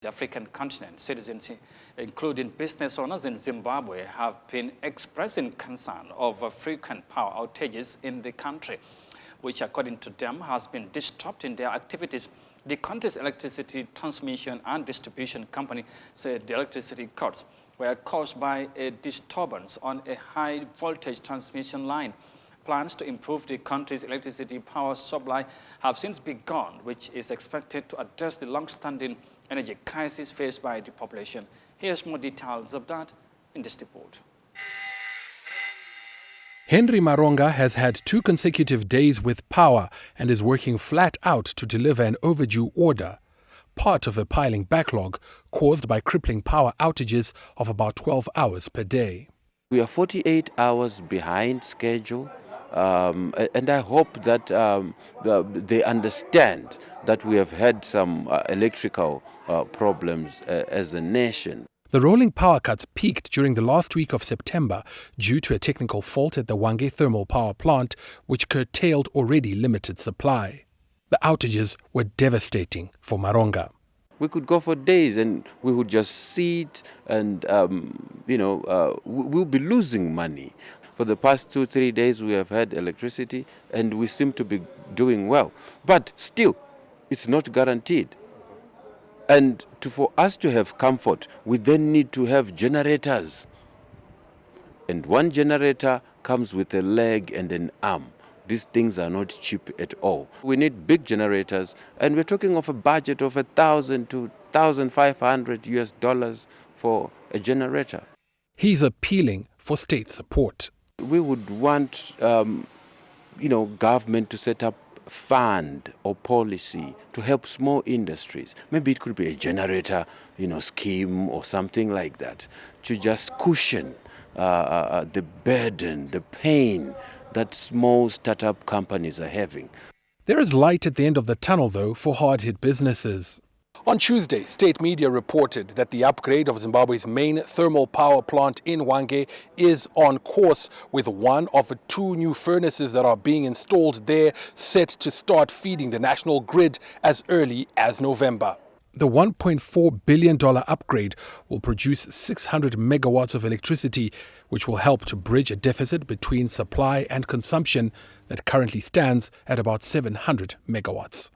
The African continent, citizens, including business owners in Zimbabwe, have been expressing concern over frequent power outages in the country, which, according to them, has been disrupting their activities. The country's electricity transmission and distribution company said the electricity cuts were caused by a disturbance on a high-voltage transmission line. Plans to improve the country's electricity power supply have since begun, which is expected to address the long-standing energy crisis faced by the population. Here's more details of that in this report. Henry Maronga has had 2 consecutive days with power and is working flat out to deliver an overdue order, part of a piling backlog caused by crippling power outages of about 12 hours per day. We are 48 hours behind schedule, and I hope that they understand that we have had some electrical problems as a nation. The rolling power cuts peaked during the last week of September due to a technical fault at the Wellingara thermal power plant, which curtailed already limited supply. The outages were devastating for Maronga. We could go for days and we would just sit and, we'll be losing money. For the past 2-3 days we have had electricity and we seem to be doing well. But still, it's not guaranteed. And for us to have comfort, we then need to have generators. And one generator comes with a leg and an arm. These things are not cheap at all. We need big generators, and we're talking of a budget of $1,000 to $1,500 for a generator. He's appealing for state support. We would want, government to set up fund or policy to help small industries. Maybe it could be a generator, scheme or something like that, to just cushion the burden, the pain that small startup companies are having. There is light at the end of the tunnel, though, for hard-hit businesses. On Tuesday, state media reported that the upgrade of Zimbabwe's main thermal power plant in Wellingara is on course, with one of 2 new furnaces that are being installed there set to start feeding the national grid as early as November. The $1.4 billion upgrade will produce 600 megawatts of electricity, which will help to bridge a deficit between supply and consumption that currently stands at about 700 megawatts.